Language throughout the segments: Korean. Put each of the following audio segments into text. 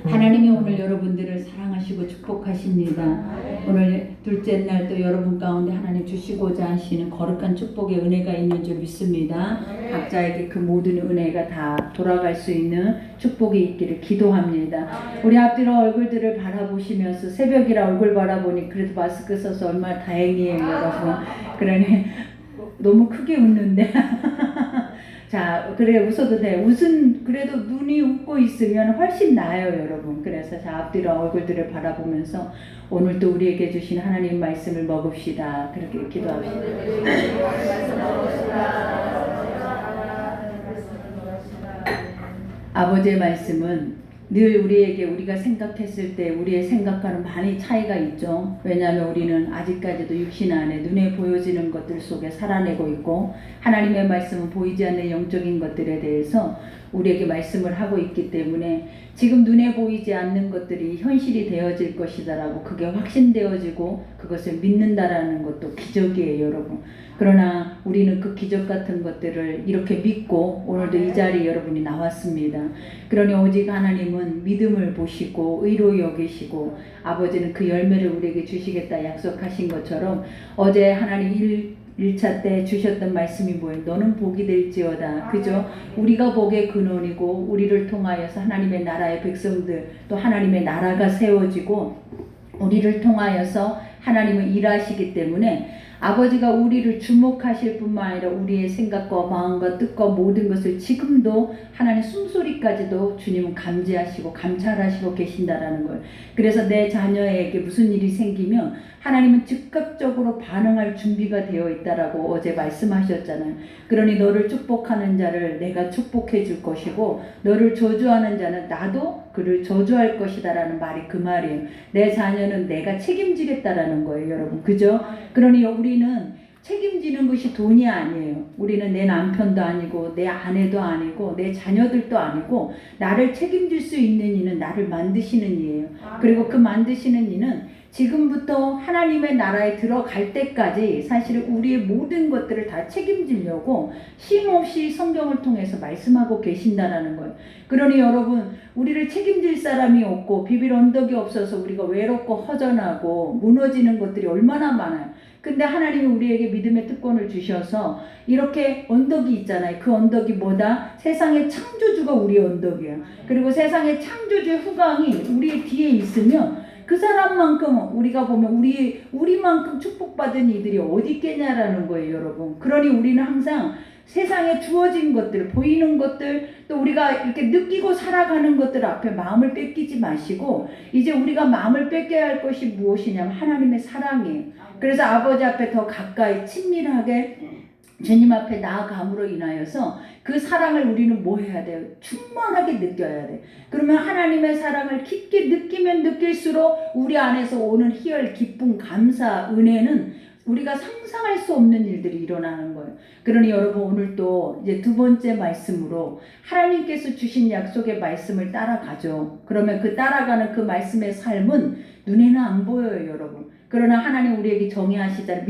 하나님이 오늘 여러분들을 사랑하시고 축복하십니다. 오늘 둘째 날 또 여러분 가운데 하나님 주시고자 하시는 거룩한 축복의 은혜가 있는 줄 믿습니다. 각자에게 그 모든 은혜가 다 돌아갈 수 있는 축복이 있기를 기도합니다. 우리 앞뒤로 얼굴들을 바라보시면서 새벽이라 얼굴 바라보니 그래도 마스크 써서 얼마나 다행이에요, 여러분. 그러니 너무 크게 웃는데 자, 그래 웃어도 돼. 그래도 눈이 웃고 있으면 훨씬 나아요, 여러분. 그래서 자, 앞뒤로 얼굴들을 바라보면서 오늘도 우리에게 주신 하나님 말씀을 먹읍시다. 그렇게 기도합시다. 아버지의 말씀은 늘 우리에게 우리가 생각했을 때 우리의 생각과는 많이 차이가 있죠. 왜냐하면 우리는 아직까지도 육신 안에 눈에 보여지는 것들 속에 살아내고 있고 하나님의 말씀은 보이지 않는 영적인 것들에 대해서 우리에게 말씀을 하고 있기 때문에 지금 눈에 보이지 않는 것들이 현실이 되어질 것이다라고 그게 확신되어지고 그것을 믿는다라는 것도 기적이에요, 여러분. 그러나 우리는 그 기적 같은 것들을 이렇게 믿고 오늘도 이 자리에 여러분이 나왔습니다. 그러니 오직 하나님은 믿음을 보시고 의로 여기시고 아버지는 그 열매를 우리에게 주시겠다 약속하신 것처럼 어제 하나님 1차 때 주셨던 말씀이 뭐예요? 너는 복이 될지어다. 그죠? 우리가 복의 근원이고 우리를 통하여서 하나님의 나라의 백성들 또 하나님의 나라가 세워지고 우리를 통하여서 하나님은 일하시기 때문에 아버지가 우리를 주목하실 뿐만 아니라 우리의 생각과 마음과 뜻과 모든 것을 지금도 하나님 숨소리까지도 주님은 감지하시고 감찰하시고 계신다라는 거예요. 그래서 내 자녀에게 무슨 일이 생기면 하나님은 즉각적으로 반응할 준비가 되어 있다라고 어제 말씀하셨잖아요. 그러니 너를 축복하는 자를 내가 축복해 줄 것이고 너를 저주하는 자는 나도 그를 저주할 것이다라는 말이 그 말이에요. 내 자녀는 내가 책임지겠다라는 거예요, 여러분. 그죠? 그러니 우리는 책임지는 것이 돈이 아니에요. 우리는 내 남편도 아니고 내 아내도 아니고 내 자녀들도 아니고 나를 책임질 수 있는 이는 나를 만드시는 이예요. 그리고 그 만드시는 이는 지금부터 하나님의 나라에 들어갈 때까지 사실은 우리의 모든 것들을 다 책임지려고 쉼없이 성경을 통해서 말씀하고 계신다라는 거예요. 그러니 여러분 우리를 책임질 사람이 없고 비빌 언덕이 없어서 우리가 외롭고 허전하고 무너지는 것들이 얼마나 많아요. 근데 하나님이 우리에게 믿음의 특권을 주셔서 이렇게 언덕이 있잖아요. 그 언덕이 뭐다? 세상의 창조주가 우리의 언덕이에요. 그리고 세상의 창조주의 후광이 우리 뒤에 있으면 그 사람만큼 우리가 보면 우리만큼 축복받은 이들이 어디 있겠냐라는 거예요, 여러분. 그러니 우리는 항상 세상에 주어진 것들, 보이는 것들, 또 우리가 이렇게 느끼고 살아가는 것들 앞에 마음을 뺏기지 마시고 이제 우리가 마음을 뺏겨야 할 것이 무엇이냐면 하나님의 사랑이에요. 그래서 아버지 앞에 더 가까이 친밀하게 주님 앞에 나아감으로 인하여서 그 사랑을 우리는 뭐 해야 돼요? 충만하게 느껴야 돼. 그러면 하나님의 사랑을 깊게 느끼면 느낄수록 우리 안에서 오는 희열, 기쁨, 감사, 은혜는 우리가 상상할 수 없는 일들이 일어나는 거예요. 그러니 여러분 오늘 또 이제 두 번째 말씀으로 하나님께서 주신 약속의 말씀을 따라가죠. 그러면 그 따라가는 그 말씀의 삶은 눈에는 안 보여요, 여러분. 그러나 하나님 우리에게 정의하시잖아요.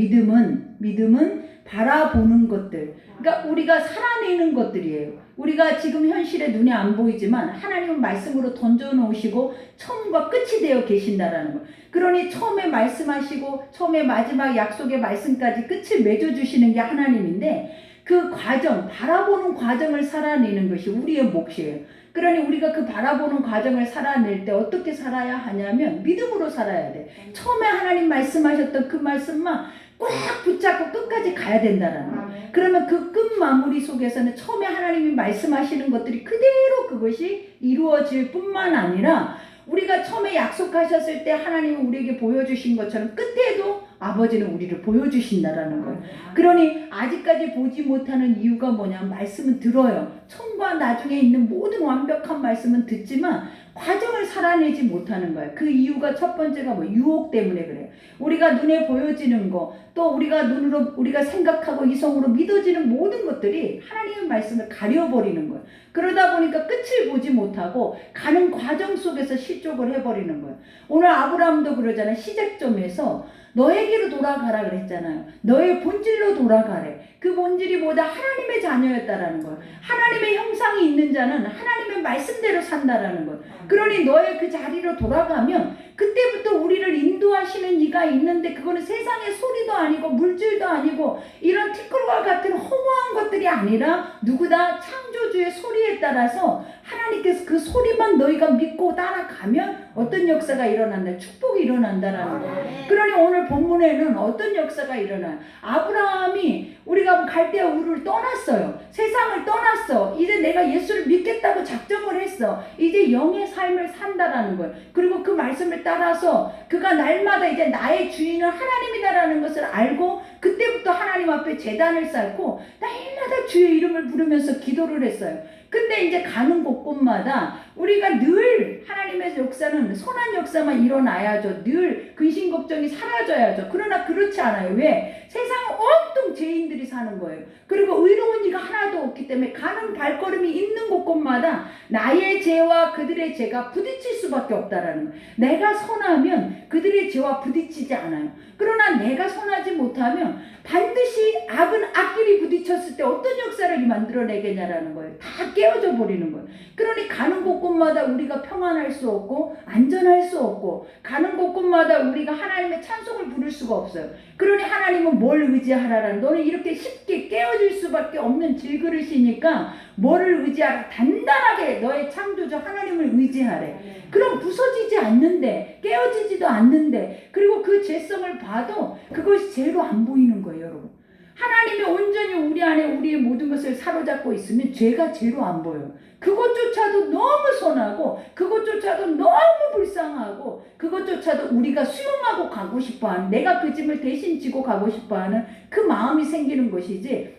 믿음은 바라보는 것들. 그러니까 우리가 살아내는 것들이에요. 우리가 지금 현실에 눈에 안 보이지만 하나님은 말씀으로 던져놓으시고 처음과 끝이 되어 계신다라는 거. 그러니 처음에 말씀하시고 처음에 마지막 약속의 말씀까지 끝을 맺어주시는 게 하나님인데 그 과정, 바라보는 과정을 살아내는 것이 우리의 몫이에요. 그러니 우리가 그 바라보는 과정을 살아낼 때 어떻게 살아야 하냐면 믿음으로 살아야 돼. 처음에 하나님 말씀하셨던 그 말씀만 꽉 붙잡고 끝까지 가야 된다라는 거예요. 그러면 그 끝 마무리 속에서는 처음에 하나님이 말씀하시는 것들이 그대로 그것이 이루어질 뿐만 아니라 우리가 처음에 약속하셨을 때 하나님이 우리에게 보여주신 것처럼 끝에도 아버지는 우리를 보여주신다라는 거예요. 그러니 아직까지 보지 못하는 이유가 뭐냐면 말씀은 들어요. 처음과 나중에 있는 모든 완벽한 말씀은 듣지만 과정을 살아내지 못하는 거예요. 그 이유가 첫 번째가 뭐 유혹 때문에 그래요. 우리가 눈에 보여지는 거, 또 우리가 눈으로 우리가 생각하고 이성으로 믿어지는 모든 것들이 하나님의 말씀을 가려버리는 거예요. 그러다 보니까 끝을 보지 못하고 가는 과정 속에서 실족을 해버리는 거예요. 오늘 아브라함도 그러잖아요. 시작점에서 너에게로 돌아가라 그랬잖아요. 너의 본질로 돌아가래. 그 본질이 뭐다? 하나님의 자녀였다라는 거예요. 하나님의 형상이 있는 자는 하나님의 말씀대로 산다라는 거예요. 그러니 너의 그 자리로 돌아가면 그때부터 우리를 인도하시는 이가 있는데 그거는 세상의 소리도 아니고 물질도 아니고 이런 티끌과 같은 허무한 것들이 아니라 누구다? 창조주의 소리에 따라서 하나님께서 그 소리만 너희가 믿고 따라가면 어떤 역사가 일어난다? 축복이 일어난다라는 거예요. 그러니 오늘 본문에는 어떤 역사가 일어나요? 아브라함이 우리가 갈대아 우르를 떠났어요. 세상을 떠났어. 이제 내가 예수를 믿겠다고 작정을 했어. 이제 영의 삶을 산다라는 거예요. 그리고 그 말씀을 따라서 그가 날마다 이제 나의 주인은 하나님이다라는 것을 알고 그때부터 하나님 앞에 제단을 쌓고 날마다 주의 이름을 부르면서 기도를 했어요. 근데 이제 가는 곳곳마다 우리가 늘 하나님의 역사는 선한 역사만 일어나야죠. 늘 근심 걱정이 사라져야죠. 그러나 그렇지 않아요. 왜? 세상은 온통 죄인들이 사는 거예요. 그리고 의로운 이가 하나도 없기 때문에 가는 발걸음이 있는 곳곳마다 나의 죄와 그들의 죄가 부딪힐 수밖에 없다라는 거예요. 내가 선하면 그들의 죄와 부딪히지 않아요. 그러나 내가 선하지 못하면 반드시 악은 악끼리 부딪혔을 때 어떤 역사를 만들어내겠냐라는 거예요. 다 깨어져 버리는 거예요. 그러니 가는 곳곳마다 우리가 평안할 수 없고 안전할 수 없고 가는 곳곳마다 우리가 하나님의 찬송을 부를 수가 없어요. 그러니 하나님은 뭘 의지하라라는 너는 이렇게 쉽게 깨어질 수밖에 없는 질그릇이니까 뭐를 의지하라? 단단하게 너의 창조주 하나님을 의지하래. 그럼 부서지지 않는데 깨어지지도 않는데 그리고 그 죄성을 봐도 그것이 죄로 안 보이는 거예요. 여러분, 하나님이 온전히 우리 안에 우리의 모든 것을 사로잡고 있으면 죄가 죄로 안 보여요. 그것조차도 너무 선하고 그것조차도 너무 불쌍하고 그것조차도 우리가 수용하고 가고 싶어하는 내가 그 짐을 대신 지고 가고 싶어하는 그 마음이 생기는 것이지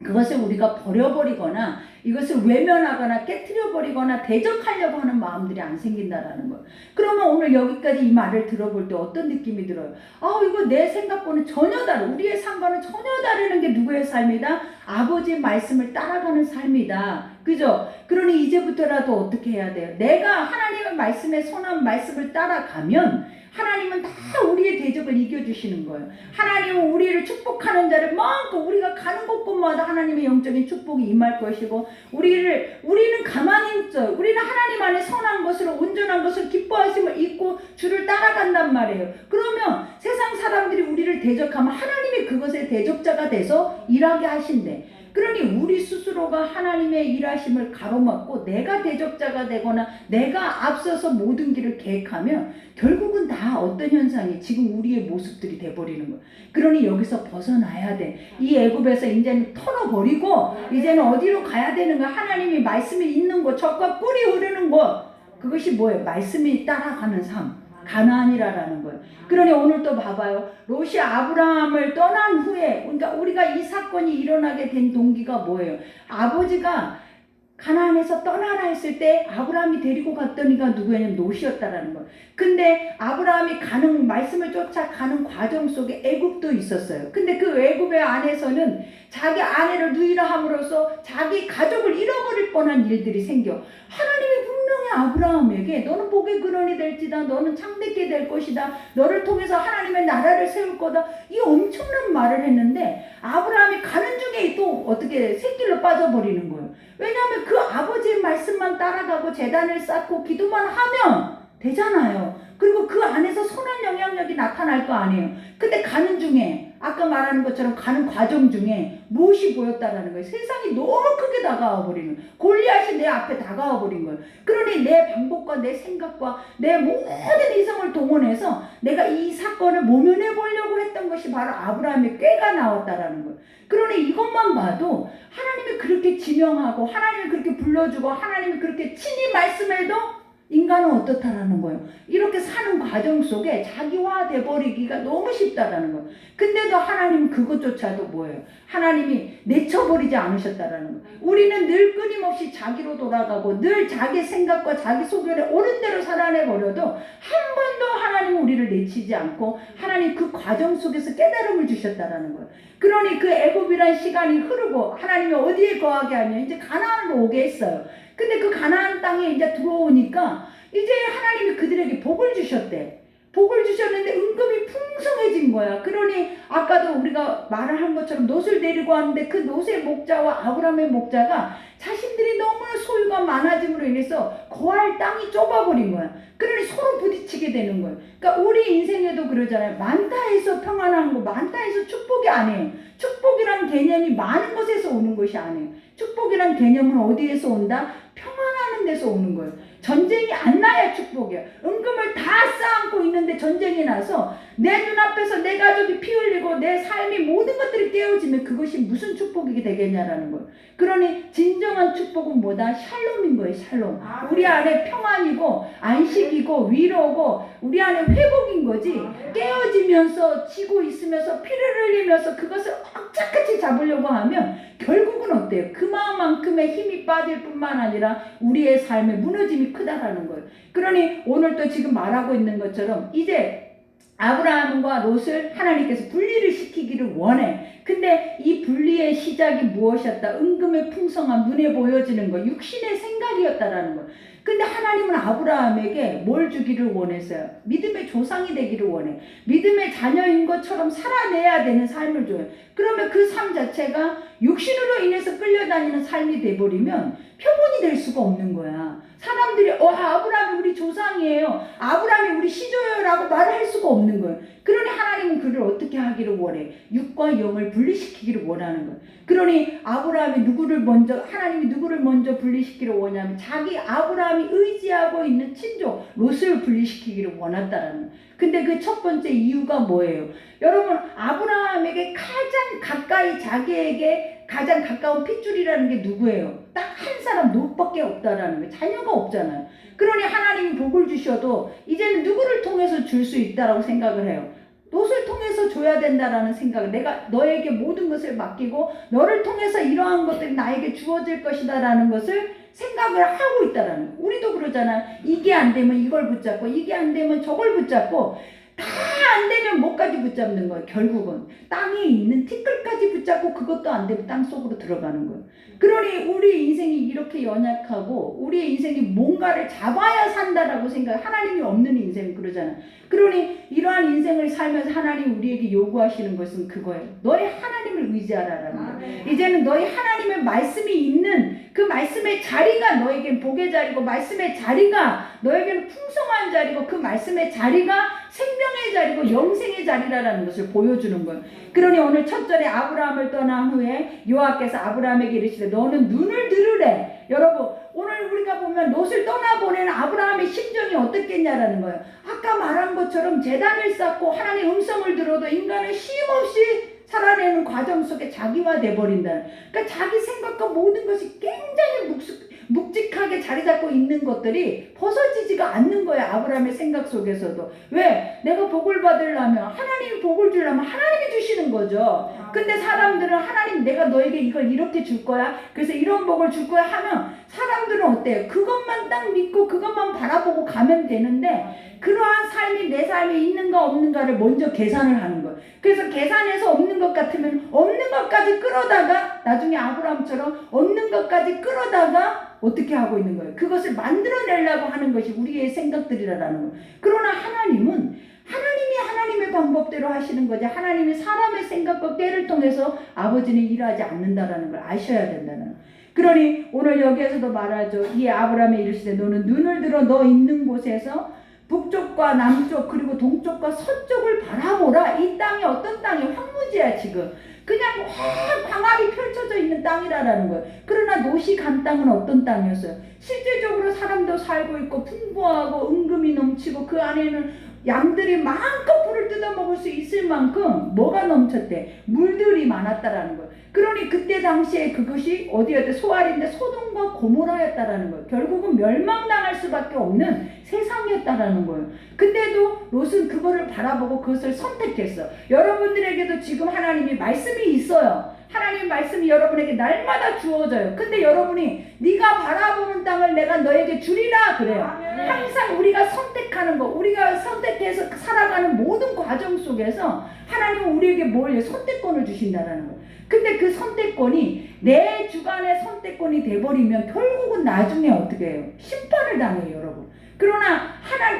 그것을 우리가 버려버리거나 이것을 외면하거나 깨트려버리거나 대적하려고 하는 마음들이 안 생긴다라는 거예요. 그러면 오늘 여기까지 이 말을 들어볼 때 어떤 느낌이 들어요? 이거 내 생각과는 전혀 다른 우리의 삶과는 전혀 다르는 게 누구의 삶이다? 아버지의 말씀을 따라가는 삶이다. 그죠? 그러니 이제부터라도 어떻게 해야 돼요? 내가 하나님의 말씀에 선한 말씀을 따라가면 하나님은 다 우리의 대적을 이겨주시는 거예요. 하나님은 우리를 축복하는 자를 마음껏 우리가 가는 곳곳마다 하나님의 영적인 축복이 임할 것이고 우리는 가만히 있죠. 우리는 하나님 안에 선한 것으로 온전한 것을 기뻐하심을 잊고 주를 따라간단 말이에요. 그러면 세상 사람들이 우리를 대적하면 하나님이 그것의 대적자가 돼서 일하게 하신대. 그러니 우리 스스로가 하나님의 일하심을 가로막고 내가 대적자가 되거나 내가 앞서서 모든 길을 계획하면 결국은 다 어떤 현상이 지금 우리의 모습들이 돼버리는 거예요. 그러니 여기서 벗어나야 돼. 이 애굽에서 이제는 털어버리고 이제는 어디로 가야 되는가? 하나님이 말씀이 있는 곳, 젖과 꿀이 흐르는 곳. 그것이 뭐예요? 말씀이 따라가는 삶. 가나안이라는 거예요. 그러니 오늘 또 봐봐요. 롯이 아브라함을 떠난 후에 그러니까 우리가 이 사건이 일어나게 된 동기가 뭐예요? 아버지가 가나안에서 떠나라 했을 때 아브라함이 데리고 갔던 이가 누구였냐면 롯이었다라는 거예요. 근데 아브라함이 말씀을 쫓아 가는 과정 속에 애굽도 있었어요. 근데 그 애굽의 안에서는 자기 아내를 누이라 함으로써 자기 가족을 잃어버릴 뻔한 일들이 생겨. 하나님이 분명히 아브라함에게 너는 복의 근원이 될지다. 너는 창대케 될 것이다. 너를 통해서 하나님의 나라를 세울 거다. 이 엄청난 말을 했는데 아브라함이 가는 중에 또 어떻게 새길로 빠져버리는 거예요. 왜냐하면 그 아버지의 말씀만 따라가고 제단을 쌓고 기도만 하면 되잖아요. 그리고 그 안에서 선한 영향력이 나타날 거 아니에요. 근데 가는 중에 아까 말하는 것처럼 가는 과정 중에 무엇이 보였다라는 거예요. 세상이 너무 크게 다가와 버리는 거예요. 골리앗이 내 앞에 다가와 버린 거예요. 그러니 내 방법과 내 생각과 내 모든 이성을 동원해서 내가 이 사건을 모면해 보려고 했던 것이 바로 아브라함의 꾀가 나왔다라는 거예요. 그러니 이것만 봐도 하나님이 그렇게 지명하고 하나님이 그렇게 불러주고 하나님이 그렇게 친히 말씀해도 인간은 어떻다라는 거예요. 이렇게 사는 과정 속에 자기화돼 버리기가 너무 쉽다라는 거예요. 근데도 하나님은 그것조차도 뭐예요? 하나님이 내쳐버리지 않으셨다라는 거예요. 우리는 늘 끊임없이 자기로 돌아가고 늘 자기 생각과 자기 소견에 옳은 대로 살아내버려도 한 번도 하나님은 우리를 내치지 않고 하나님 그 과정 속에서 깨달음을 주셨다라는 거예요. 그러니 그 애굽이란 시간이 흐르고 하나님이 어디에 거하게 하냐? 이제 가나안으로 오게 했어요. 근데 그 가나안 땅에 이제 들어오니까 이제 하나님이 그들에게 복을 주셨대. 복을 주셨는데 은금이 풍성해진 거야. 그러니 아까도 우리가 말을 한 것처럼 롯을 데리고 왔는데 그 롯의 목자와 아브라함의 목자가 자신들이 너무나 소유가 많아짐으로 인해서 거할 땅이 좁아버린 거야. 그러니 서로 부딪히게 되는 거예요. 그러니까 우리 인생에도 그러잖아요. 많다 해서 평안한 거, 많다 해서 축복이 아니에요. 축복이란 개념이 많은 것에서 오는 것이 아니에요. 축복이란 개념은 어디에서 온다? 평안하는 데서 오는 거예요. 전쟁이 안 나야 축복이야. 은금을 다 쌓아안고 있는데 전쟁이 나서 내 눈앞에서 내 가족이 피 흘리고 내 삶이 모든 것들이 깨어지면 그것이 무슨 축복이 되겠냐라는 거예요. 그러니 진정한 축복은 뭐다? 샬롬인 거예요. 샬롬. 우리 안에 평안이고 안식이고 위로고 우리 안에 회복인 거지. 깨어지면서 지고 있으면서 피를 흘리면서 그것을 악착같이 잡으려고 하면 결국은 어때요? 그 마음만큼의 힘이 빠질 뿐만 아니라 우리의 삶의 무너짐이 크다라는 거예요. 그러니 오늘 또 지금 말하고 있는 것처럼 이제 아브라함과 롯을 하나님께서 분리를 시키기를 원해. 근데 이 분리의 시작이 무엇이었다? 은금의 풍성함, 눈에 보여지는 거, 육신의 생각이었다라는 거예요. 근데 하나님은 아브라함에게 뭘 주기를 원했어요? 믿음의 조상이 되기를 원해. 믿음의 자녀인 것처럼 살아내야 되는 삶을 줘요. 그러면 그 삶 자체가 육신으로 인해서 끌려다니는 삶이 돼버리면 표본이 될 수가 없는 거야. 사람들이 아브라함이 우리 조상이에요. 아브라함이 우리 시조예요 라고 말을 할 수가 없는 거예요. 그러니 하나님은 그를 어떻게 하기를 원해? 육과 영을 분리시키기를 원하는 거예요. 그러니 하나님이 누구를 먼저 분리시키기를 원하냐면 자기 아브라함이 의지하고 있는 친족 롯을 분리시키기를 원했다라는 거예요. 근데 그 첫 번째 이유가 뭐예요? 여러분, 아브라함에게 가장 가까이 자기에게 가장 가까운 핏줄이라는 게 누구예요? 딱 한 사람 롯밖에 없다라는 거예요. 자녀가 없잖아요. 그러니 하나님이 복을 주셔도 이제는 누구를 통해서 줄 수 있다라고 생각을 해요? 롯을 통해서 줘야 된다라는 생각을, 내가 너에게 모든 것을 맡기고 너를 통해서 이러한 것들이 나에게 주어질 것이다 라는 것을 생각을 하고 있다라는 거예요. 우리도 그러잖아요. 이게 안 되면 이걸 붙잡고 이게 안 되면 저걸 붙잡고 다 안 되면 뭐까지 붙잡는 거예요. 결국은 땅에 있는 티끌까지 붙잡고 그것도 안 되면 땅 속으로 들어가는 거예요. 그러니 우리 인생이 이렇게 연약하고 우리의 인생이 뭔가를 잡아야 산다라고 하나님이 없는 인생 그러잖아요. 그러니 이러한 인생을 살면서 하나님 우리에게 요구하시는 것은 그거예요. 너희 하나님을 의지하라라는 거예요. 이제는 너희 하나님의 말씀이 있는 그 말씀의 자리가 너에겐 복의 자리고 말씀의 자리가 너에게는 풍성한 자리고 그 말씀의 자리가 생명의 자리고 영생의 자리라는 것을 보여주는 거예요. 그러니 오늘 첫 절에 아브라함을 떠난 후에 여호와께서 아브라함에게 이르시되 너는 눈을 들으래. 여러분, 오늘 우리가 보면 롯을 떠나보내는 아브라함의 심정이 어떻겠냐라는 거예요. 아까 말한 것처럼 재단을 쌓고 하나님의 음성을 들어도 인간은 쉼없이 살아내는 과정 속에 자기화돼 버린다. 그러니까 자기 생각과 모든 것이 굉장히 묵직하게 자리 잡고 있는 것들이 벗어지지가 않는 거예요. 아브라함의 생각 속에서도. 왜? 내가 복을 받으려면 하나님이 복을 주려면 하나님이 주시는 거죠. 근데 사람들은 하나님 내가 너에게 이걸 이렇게 줄 거야. 그래서 이런 복을 줄 거야 하면 사람들은 어때요? 그것만 딱 믿고 그것만 바라보고 가면 되는데 그러한 삶이 내 삶에 있는가 없는가를 먼저 계산을 하는 거예요. 그래서 계산해서 없는 것 같으면 없는 것까지 끌어다가 나중에 아브라함처럼 없는 것까지 끌어다가 어떻게 하고 있는 거예요? 그것을 만들어내려고 하는 것이 우리의 생각들이라는 거예요. 그러나 하나님이 하나님의 방법대로 하시는 거지 하나님이 사람의 생각과 꾀를 통해서 아버지는 일하지 않는다라는 걸 아셔야 된다는 거예요. 그러니 오늘 여기에서도 말하죠. 이 아브라함에 이르시되 너는 눈을 들어 너 있는 곳에서 북쪽과 남쪽 그리고 동쪽과 서쪽을 바라보라. 이 땅이 어떤 땅이 황무지야 지금. 그냥 광활이 펼쳐져 있는 땅이라는 거예요. 그러나 롯이 간 땅은 어떤 땅이었어요? 실제적으로 사람도 살고 있고 풍부하고 은금이 넘치고 그 안에는 양들이 마음껏 풀을 뜯어먹을 수 있을 만큼 뭐가 넘쳤대? 물들이 많았다라는 거예요. 그러니 그때 당시에 그것이 어디였대? 소알인데 소돔과 고모라였다라는 거예요. 결국은 멸망당할 수밖에 없는 세상이었다라는 거예요. 근데도 롯은 그거를 바라보고 그것을 선택했어. 여러분들에게도 지금 하나님이 말씀이 있어요. 하나님 말씀이 여러분에게 날마다 주어져요. 근데 여러분이 네가 바라보는 땅을 내가 너에게 주리라 그래요. 항상 우리가 선택하는 거, 우리가 선택해서 살아가는 모든 과정 속에서 하나님은 우리에게 뭘 선택권을 주신다는 거예요. 근데 그 선택권이 내 주관의 선택권이 돼버리면 결국은 나중에 어떻게 해요? 심판을 당해요, 여러분. 그러나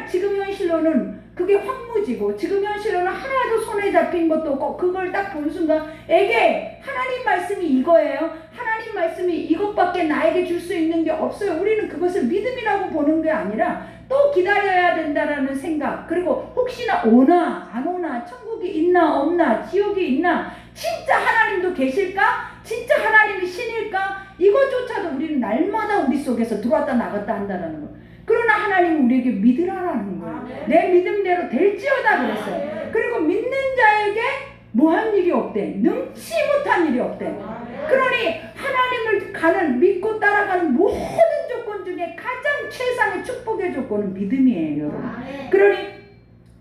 지금 현실로는 그게 황무지고 지금 현실로는 하나도 손에 잡힌 것도 없고 그걸 딱 본 순간 에게 하나님 말씀이 이거예요. 하나님 말씀이 이것밖에 나에게 줄 수 있는 게 없어요. 우리는 그것을 믿음이라고 보는 게 아니라 또 기다려야 된다라는 생각, 그리고 혹시나 오나 안 오나, 천국이 있나 없나, 지옥이 있나, 진짜 하나님도 계실까? 진짜 하나님이 신일까? 이것조차도 우리는 날마다 우리 속에서 들어왔다 나갔다 한다는 거. 그러나 하나님은 우리에게 믿으라라는 거예요. 내 믿음대로 될지어다 그랬어요. 그리고 믿는 자에게 뭐한 일이 없대. 능치 못한 일이 없대. 그러니 하나님을 믿고 따라가는 모든 조건 중에 가장 최상의 축복의 조건은 믿음이에요, 여러분. 그러니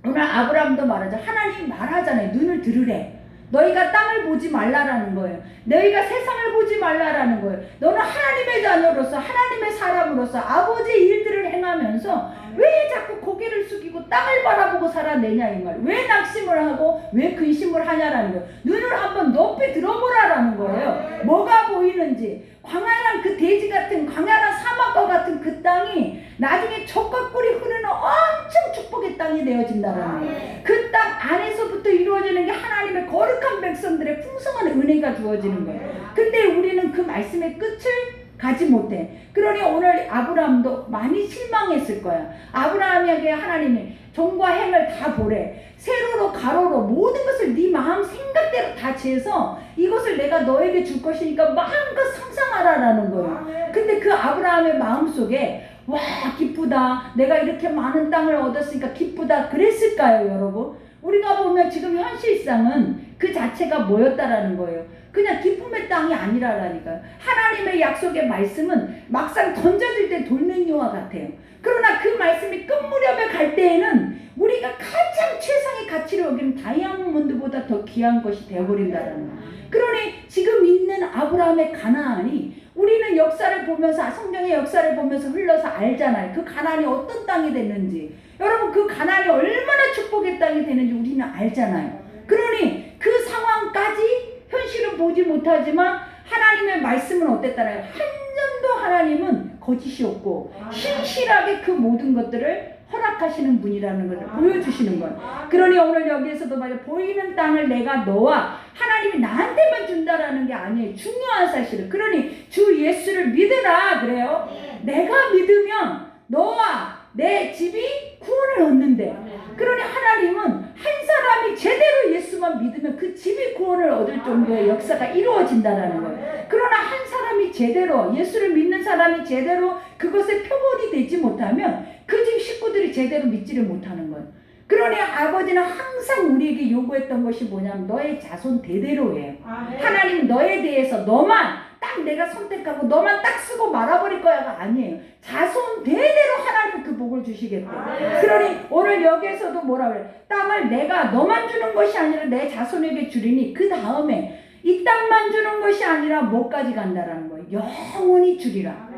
오늘 아브라함도 말하죠. 하나님이 말하잖아요. 눈을 들으래. 너희가 땅을 보지 말라라는 거예요. 너희가 세상을 보지 말라라는 거예요. 너는 하나님의 자녀로서, 하나님의 사람으로서 아버지의 일들을 행하면서 왜 자꾸 고개를 숙이고 땅을 바라보고 살아내냐 이 말이에요. 왜 낙심을 하고 왜 근심을 하냐라는 거예요. 눈을 한번 높이 들어보라라는 거예요. 뭐가 보이는지. 광활한 그 돼지 같은, 광활한 사막과 같은 그 땅이 나중에 젖과 꿀이 흐르는 엄청 축복의 땅이 되어진다라는 거예요. 그 땅 안에서부터 이루어지는 게 하나님의 거룩한 백성들의 풍성한 은혜가 주어지는 거예요. 근데 우리는 그 말씀의 끝을 가지 못해. 그러니 오늘 아브라함도 많이 실망했을 거야. 아브라함에게 하나님이 종과 행을 다 보래. 세로로 가로로 모든 것을 네 마음 생각대로 다 재서 이것을 내가 너에게 줄 것이니까 마음껏 상상하라라는 거예요. 근데 그 아브라함의 마음속에 와 기쁘다, 내가 이렇게 많은 땅을 얻었으니까 기쁘다 그랬을까요, 여러분? 우리가 보면 지금 현실상은 그 자체가 뭐였다라는 거예요. 그냥 기쁨의 땅이 아니라라니까요. 하나님의 약속의 말씀은 막상 던져질 때 돌멩이와 같아요. 그러나 그 말씀이 끝 무렵에 갈 때에는 우리가 가장 최상의 가치를 여기는 다이아몬드보다 더 귀한 것이 되어버린다는 거예요. 그러니 지금 있는 아브라함의 가나안이 우리는 역사를 보면서, 성경의 역사를 보면서 흘러서 알잖아요. 그 가나안이 어떤 땅이 됐는지. 여러분 그 가나안이 얼마나 축복의 땅이 되는지 우리는 알잖아요. 그러니 그 상황까지 현실은 보지 못하지만 하나님의 말씀은 어땠다라요? 한 점도 하나님은 거짓이 없고 신실하게 그 모든 것들을 허락하시는 분이라는 걸 보여주시는 거예요. 그러니 오늘 여기에서도 말이야, 보이는 땅을 내가 너와 하나님이 나한테만 준다라는 게 아니에요. 중요한 사실은. 그러니 주 예수를 믿으라 그래요. 내가 믿으면 너와 내 집이 구원을 얻는데, 그러니 하나님은 한 사람이 제대로 예수만 믿으면 그 집이 구원을 얻을 정도의 역사가 이루어진다는 거예요. 그러나 한 사람이 제대로, 예수를 믿는 사람이 제대로 그것에 표본이 되지 못하면 그 집 식구들이 제대로 믿지를 못하는 거예요. 그러니 아버지는 항상 우리에게 요구했던 것이 뭐냐면 너의 자손 대대로예요. 하나님은 너에 대해서 너만 딱 내가 선택하고 너만 딱 쓰고 말아버릴 거야가 아니에요. 자손 대대로 하나님 그 복을 주시겠대요. 그러니 오늘 여기에서도 뭐라 그래? 땅을 내가 너만 주는 것이 아니라 내 자손에게 주리니 그 다음에 이 땅만 주는 것이 아니라 뭐까지 간다라는 거예요. 영원히 주리라.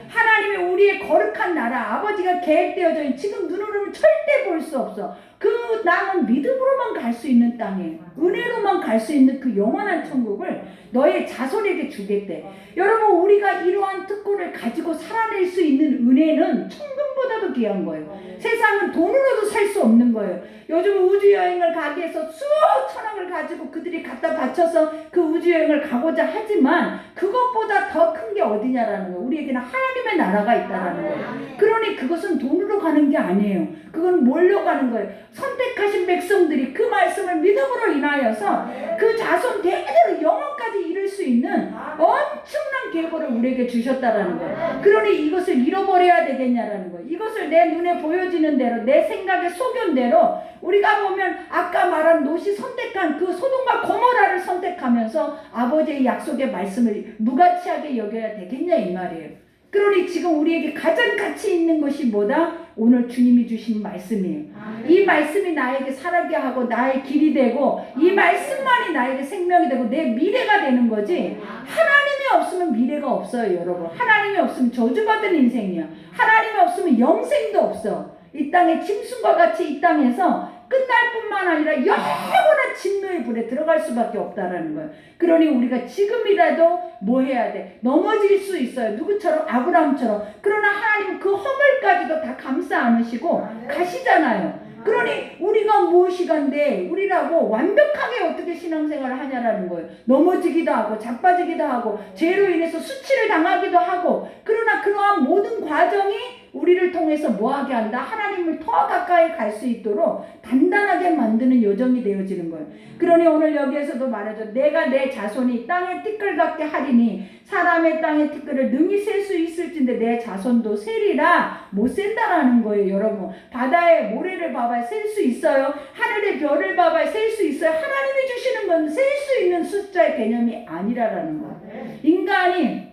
하나님이 우리의 거룩한 나라, 아버지가 계획되어져 있는 지금 눈으로는 절대 볼 수 없어. 그 땅은 믿음으로만 갈 수 있는 땅이에요. 은혜로만 갈 수 있는 그 영원한 천국을 너의 자손에게 주겠대. 여러분 우리가 이러한 특권을 가지고 살아낼 수 있는 은혜는 천금보다도 귀한 거예요. 세상은 돈으로도 살 수 없는 거예요. 요즘 우주여행을 가기 위해서 수억 천억을 가지고 그들이 갖다 바쳐서 그 우주여행을 가고자 하지만 그것보다 더 큰 게 어디냐라는 거예요. 우리에게는 하나님의 나라가 있다라는 거예요. 그러니 그것은 돈으로 가는 게 아니에요. 그건 뭘로 가는 거예요. 선택하신 백성들이 그 말씀을 믿음으로 인하여서 그 자손 대대로 영원까지 이룰 수 있는 엄청난 계보를 우리에게 주셨다라는 거예요. 그러니 이것을 잃어버려야 되겠냐라는 거예요. 이것을 내 눈에 보여지는 대로, 내 생각의 소견대로 우리가 보면 아까 말한 롯이 선택한 그 소돔과 고모라를 선택하면서 아버지의 약속의 말씀을 무가치하게 여겨야 되겠냐 이 말이에요. 그러니 지금 우리에게 가장 가치 있는 것이 뭐다? 오늘 주님이 주신 말씀이에요. 이 말씀이 나에게 살게 하고 나의 길이 되고 이 말씀만이 나에게 생명이 되고 내 미래가 되는 거지. 하나님이 없으면 미래가 없어요, 여러분. 하나님이 없으면 저주받은 인생이야. 하나님이 없으면 영생도 없어. 이 땅에 짐승과 같이 이 땅에서 끝날 뿐만 아니라 영원한 진노의 불에 들어갈 수밖에 없다라는 거예요. 그러니 우리가 지금이라도 뭐 해야 돼? 넘어질 수 있어요. 누구처럼? 아브라함처럼. 그러나 하나님은 그 허물까지도 다 감싸 안으시고 가시잖아요. 그러니 우리가 무엇이간데 우리라고 완벽하게 어떻게 신앙생활을 하냐라는 거예요. 넘어지기도 하고 자빠지기도 하고 죄로 인해서 수치를 당하기도 하고, 그러나 그러한 모든 과정이 우리를 통해서 뭐하게 한다? 하나님을 더 가까이 갈 수 있도록 단단하게 만드는 요정이 되어지는 거예요. 그러니 오늘 여기에서도 말하죠. 내가 내 자손이 땅의 티끌 같게 하리니 사람의 땅의 티끌을 능히 셀 수 있을진데 내 자손도 세리라. 못 센다라는 거예요. 여러분, 바다의 모래를 봐봐야 셀 수 있어요. 하늘의 별을 봐봐야 셀 수 있어요. 하나님이 주시는 건 셀 수 있는 숫자의 개념이 아니라라는 거예요. 인간이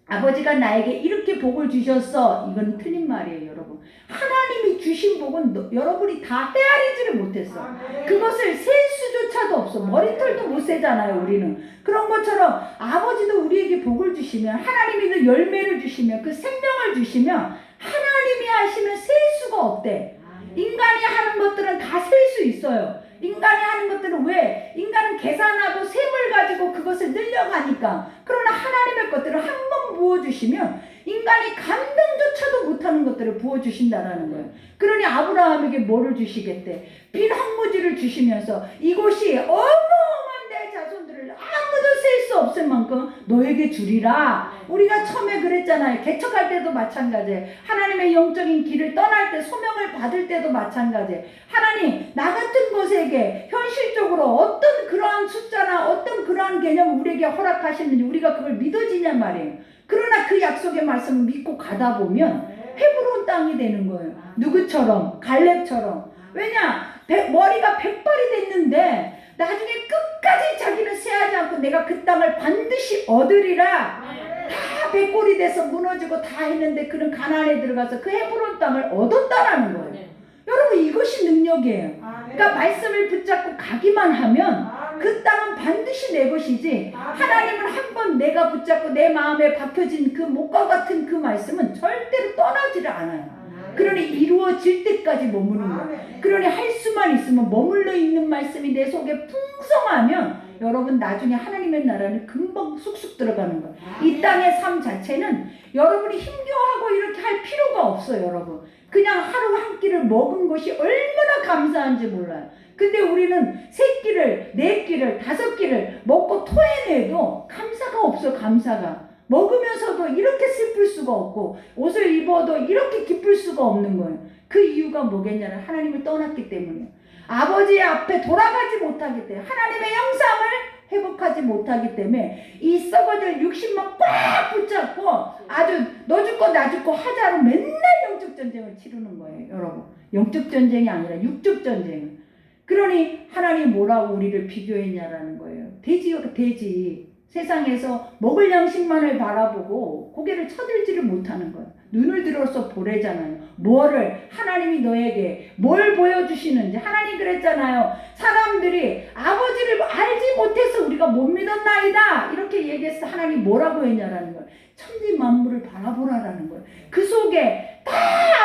아버지가 나에게 이렇게 복을 주셨어, 이건 틀린 말이에요. 여러분, 하나님이 주신 복은 여러분이 다 헤아리지를 못했어. 그것을 셀 수조차도 없어. 머리털도 못 세잖아요. 우리는 그런 것처럼 아버지도 우리에게 복을 주시면, 하나님이 그 열매를 주시면, 그 생명을 주시면 하나님이 하시면 셀 수가 없대. 인간이 하는 것들은 다 셀 수 있어요. 인간이 하는 것들은 왜? 인간은 계산하고 셈을 가지고 그것을 늘려가니까. 그러나 하나님의 것들을 한 번 부어주시면 인간이 감당조차도 못하는 것들을 부어주신다는 거예요. 그러니 아브라함에게 뭐를 주시겠대? 빈 황무지를 주시면서 이곳이 어마어마한 내 자손들을 아무도 셀 수 없을 만큼 너에게 주리라. 우리가 처음에 그랬잖아요. 개척할 때도 마찬가지예요. 하나님의 영적인 길을 떠날 때, 소명을 받을 때도 마찬가지예요. 하나님, 나 같은 것에게 현실적으로 어떤 그러한 숫자나 어떤 그러한 개념을 우리에게 허락하시는지 우리가 그걸 믿어지냔 말이에요. 그러나 그 약속의 말씀을 믿고 가다 보면 헤브론 땅이 되는 거예요. 누구처럼? 갈렙처럼. 왜냐? 머리가 100발이 됐는데 나중에 끝까지 자기는 세하지 않고 내가 그 땅을 반드시 얻으리라. 다 백골이 돼서 무너지고 다 했는데 그는 가나안에 들어가서 그 헤브론 땅을 얻었다라는 거예요. 여러분, 이것이 능력이에요. 그러니까 말씀을 붙잡고 가기만 하면 그 땅은 반드시 내 것이지, 하나님을 한번 내가 붙잡고 내 마음에 박혀진 그 목과 같은 그 말씀은 절대로 떠나지를 않아요. 그러니 이루어질 때까지 머무는 거예요. 그러니 할 수만 있으면 머물러 있는 말씀이 내 속에 풍성하면 여러분 나중에 하나님의 나라는 금방 쑥쑥 들어가는 거예요. 이 땅의 삶 자체는 여러분이 힘겨워하고 이렇게 할 필요가 없어요. 여러분, 그냥 하루 한 끼를 먹은 것이 얼마나 감사한지 몰라요. 근데 우리는 세 끼를, 네 끼를, 다섯 끼를 먹고 토해내도 감사가 없어. 감사가 먹으면서도 이렇게 슬플 수가 없고, 옷을 입어도 이렇게 기쁠 수가 없는 거예요. 그 이유가 뭐겠냐면 하나님을 떠났기 때문이에요. 아버지의 앞에 돌아가지 못하기 때문에, 하나님의 형상을 회복하지 못하기 때문에 이 썩어질 육신만 꽉 붙잡고 아주 너 죽고 나 죽고 하자로 맨날 영적 전쟁을 치르는 거예요. 여러분, 영적 전쟁이 아니라 육적 전쟁. 그러니 하나님이 뭐라고 우리를 비교했냐라는 거예요. 돼지. 세상에서 먹을 양식만을 바라보고 고개를 쳐들지를 못하는 거예요. 눈을 들어서 보래잖아요. 뭐를? 하나님이 너에게 뭘 보여주시는지. 하나님 그랬잖아요. 사람들이 아버지를 알지 못해서 우리가 못 믿었나이다, 이렇게 얘기해서 하나님 뭐라고 했냐라는 거예요. 천지 만물을 바라보라라는 거예요. 그 속에 다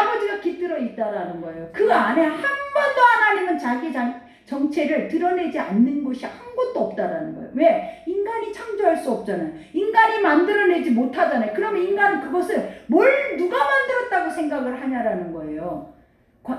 아버지가 깃들어 있다라는 거예요. 그 안에 한 번도 하나님은 자기 정체를 드러내지 않는 곳이 한 곳도 없다라는 거예요. 왜? 인간이 창조할 수 없잖아요. 인간이 만들어내지 못하잖아요. 그러면 인간은 그것을 누가 만들었다고 생각을 하냐라는 거예요.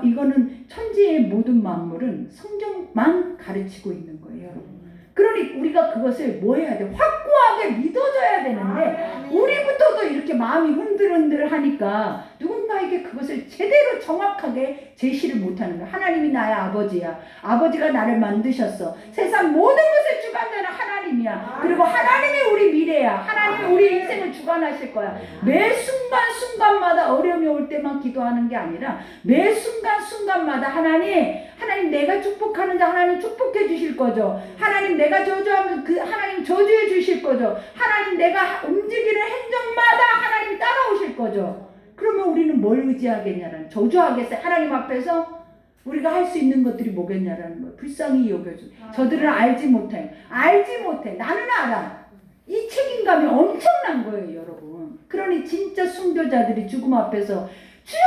이거는 천지의 모든 만물은 성경만 가르치고 있는 거예요, 여러분. 그러니 우리가 그것을 뭐 해야 돼? 확고하게 믿어줘야 되는데 우리부터도 이렇게 마음이 흔들흔들 하니까 누군가에게 그것을 제대로 정확하게 제시를 못하는 거야. 하나님이 나의 아버지야. 아버지가 나를 만드셨어. 세상 모든 것을 주관자는 하나님이야. 그리고 하나님이 우리 미래야. 하나님이 우리 인생을 주관하실 거야. 매 순간순간마다 어려움이 올 때만 기도하는 게 아니라 매 순간순간마다 하나님 내가 축복하는 자 하나님 축복해 주실 거죠. 하나님 내가 저주하면 그 하나님 저주해 주실 거죠. 하나님 내가 움직이는 행정마다 하나님이 따라오실 거죠. 그러면 우리는 뭘 의지하겠냐라는, 저주하겠어요? 하나님 앞에서 우리가 할 수 있는 것들이 뭐겠냐라는 거예요. 불쌍히 여겨줘. 저들은 알지 못해. 나는 알아. 이 책임감이 엄청난 거예요, 여러분. 그러니 진짜 순교자들이 죽음 앞에서 주여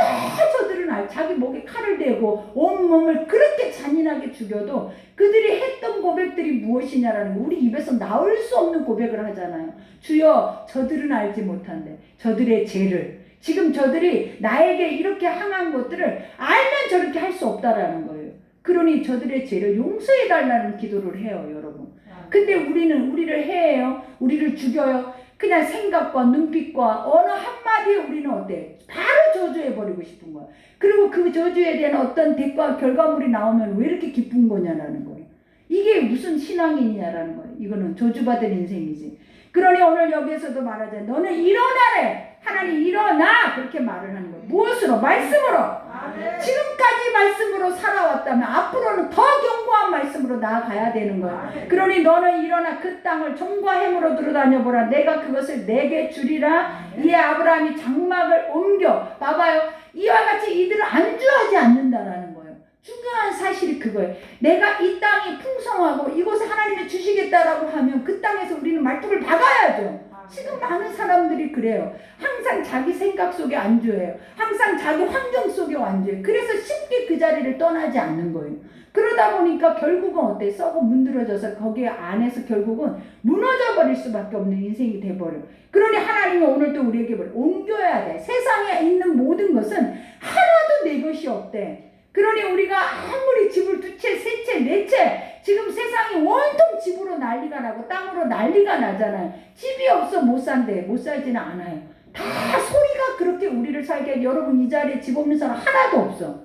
저들은 자기 목에 칼을 대고 온몸을 그렇게 잔인하게 죽여도 그들이 했던 고백들이 무엇이냐라는 거, 우리 입에서 나올 수 없는 고백을 하잖아요. 주여 저들은 알지 못한데 저들의 죄를, 지금 저들이 나에게 이렇게 항한 것들을 알면 저렇게 할 수 없다라는 거예요. 그러니 저들의 죄를 용서해 달라는 기도를 해요, 여러분. 근데 우리는 우리를 해해요. 우리를 죽여요. 그냥 생각과 눈빛과 어느 한마디에 우리는 어때? 바로 저주해버리고 싶은 거야. 그리고 그 저주에 대한 어떤 대가 결과물이 나오면 왜 이렇게 기쁜 거냐라는 거예요. 이게 무슨 신앙이냐라는 거예요. 이거는 저주받은 인생이지. 그러니 오늘 여기에서도 말하자. 너는 일어나래. 하나님 일어나. 그렇게 말을 하는 거예요. 무엇으로? 말씀으로. 지금까지 말씀으로 살아왔다면 앞으로는 더 견고한 말씀으로 나아가야 되는 거예요. 그러니 너는 일어나 그 땅을 종과 행으로 들어다녀보라. 내가 그것을 내게 주리라. 이에 아브라함이 장막을 옮겨. 봐봐요. 이와 같이 이들을 안주하지 않는다라는 거예요. 중요한 사실이 그거예요. 내가 이 땅이 풍성하고 이곳에 하나님이 주시겠다라고 하면 그 땅에서 우리는 말뚝을 박아야죠. 지금 많은 사람들이 그래요. 항상 자기 생각 속에 안주해요. 항상 자기 환경 속에 안주해요. 그래서 쉽게 그 자리를 떠나지 않는 거예요. 그러다 보니까 결국은 어때? 썩어 문드러져서 거기 안에서 결국은 무너져 버릴 수밖에 없는 인생이 돼버려요. 그러니 하나님은 오늘도 우리에게 옮겨야 돼. 세상에 있는 모든 것은 하나도 내 것이 없대. 그러니 우리가 아무리 집을 두 채, 세 채, 네 채, 지금 세상이 온통 집으로 난리가 나고 땅으로 난리가 나잖아요. 집이 없어 못 산대. 못 살지는 않아요. 다 소리가 그렇게 우리를 살게 해. 여러분 이 자리에 집 없는 사람 하나도 없어.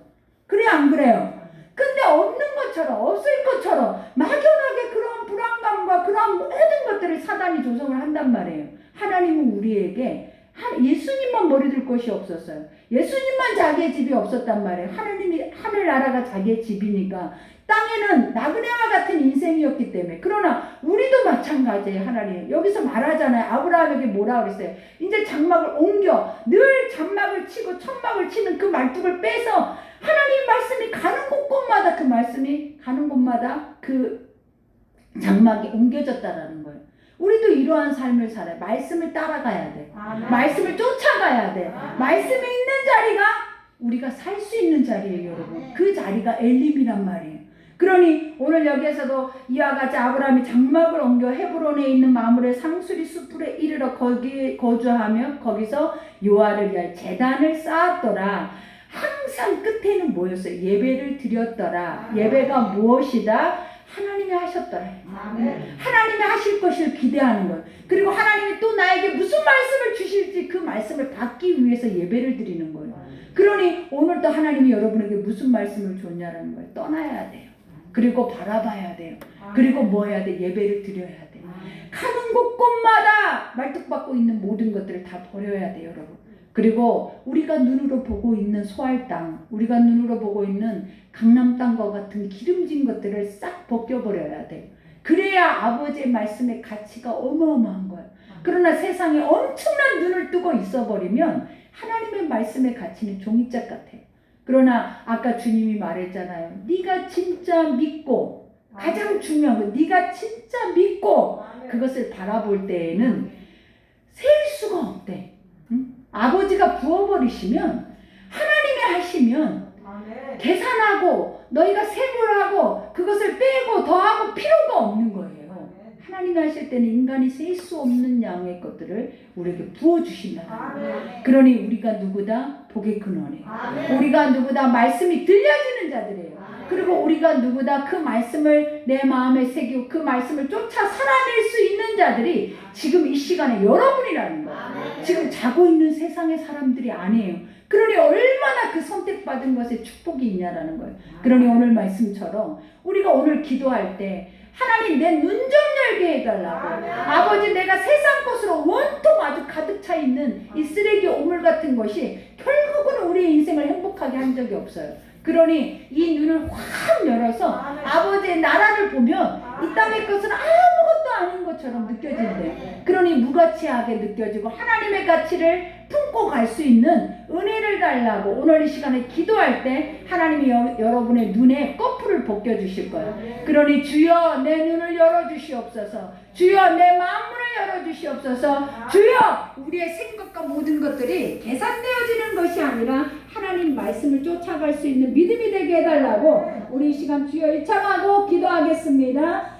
그래 안 그래요? 근데 없는 것처럼 없을 것처럼 막연하게 그런 불안감과 그런 모든 것들을 사단이 조성을 한단 말이에요. 하나님은 우리에게 예수님만 머리 들 곳이 없었어요. 예수님만 자기의 집이 없었단 말이에요. 하나님이 하늘나라가 자기의 집이니까 땅에는 나그네와 같은 인생이었기 때문에. 그러나 우리도 마찬가지예요. 하나님 여기서 말하잖아요. 아브라함에게 뭐라 그랬어요? 이제 장막을 옮겨. 늘 장막을 치고 천막을 치는 그 말뚝을 빼서 하나님 말씀이 가는 곳곳마다 그 말씀이 가는 곳마다 그 장막이 옮겨졌다라는 거예요. 우리도 이러한 삶을 살아요. 말씀을 따라가야 돼. 말씀을 쫓아가야 돼. 말씀이 있는 자리가 우리가 살 수 있는 자리예요, 여러분. 그 자리가 엘림이란 말이에요. 그러니 오늘 여기에서도 이와 같이 아브라함이 장막을 옮겨 헤브론에 있는 마므레 상수리 숲에 이르러 거기에 거주하며 거기서 여호와를 위하여 제단을 쌓았더라. 항상 끝에는 뭐였어요? 예배를 드렸더라. 예배가 무엇이다? 하나님이 하셨더라. 하나님이 하실 것을 기대하는 거예요. 그리고 하나님이 또 나에게 무슨 말씀을 주실지 그 말씀을 받기 위해서 예배를 드리는 거예요. 그러니 오늘도 하나님이 여러분에게 무슨 말씀을 줬냐라는 거예요. 떠나야 돼요. 그리고 바라봐야 돼요. 그리고 뭐 해야 돼? 예배를 드려야 돼요. 가는 곳곳마다 말뚝박고 있는 모든 것들을 다 버려야 돼요, 여러분. 그리고 우리가 눈으로 보고 있는 소알 땅, 우리가 눈으로 보고 있는 강남 땅과 같은 기름진 것들을 싹 벗겨버려야 돼요. 그래야 아버지의 말씀의 가치가 어마어마한 거예요. 그러나 세상에 엄청난 눈을 뜨고 있어버리면 하나님의 말씀의 가치는 종이짝 같아요. 그러나 아까 주님이 말했잖아요. 네가 진짜 믿고, 가장 중요한 건 네가 진짜 믿고 그것을 바라볼 때에는 셀 수가 없대. 아버지가 부어버리시면, 하나님이 하시면 계산하고 너희가 세분하고 그것을 빼고 더하고 필요가 없는 거예요. 하나님이 하실 때는 인간이 셀 수 없는 양의 것들을 우리에게 부어주신다. 그러니 우리가 누구다? 복의 근원이에요. 우리가 누구다? 말씀이 들려지는 자들이에요. 그리고 우리가 누구다? 그 말씀을 내 마음에 새기고 그 말씀을 쫓아 살아낼 수 있는 자들이 지금 이 시간에 여러분이라는 거예요. 지금 자고 있는 세상의 사람들이 아니에요. 그러니 얼마나 그 선택받은 것에 축복이 있냐라는 거예요. 그러니 오늘 말씀처럼 우리가 오늘 기도할 때 하나님 내 눈 좀 열게 해달라고. 아버지 내가 세상 것으로 온통 아주 가득 차 있는 이 쓰레기 오물 같은 것이 결국은 우리의 인생을 행복하게 한 적이 없어요. 그러니 이 눈을 확 열어서 아버지의 나라를 보면 이 땅의 것은 아무것도 아닌 것처럼 느껴진대. 그러니 무가치하게 느껴지고 하나님의 가치를 품고 갈 수 있는 은혜를 달라고 오늘 이 시간에 기도할 때 하나님이 여러분의 눈에 거풀을 벗겨주실 거예요. 그러니 주여 내 눈을 열어주시옵소서. 주여 내 마음문을 열어주시옵소서. 주여 우리의 생각과 모든 것들이 계산되어지는 것이 아니라 하나님 말씀을 쫓아갈 수 있는 믿음이 되게 해달라고 우리 이 시간 주여 일창하고 기도하겠습니다.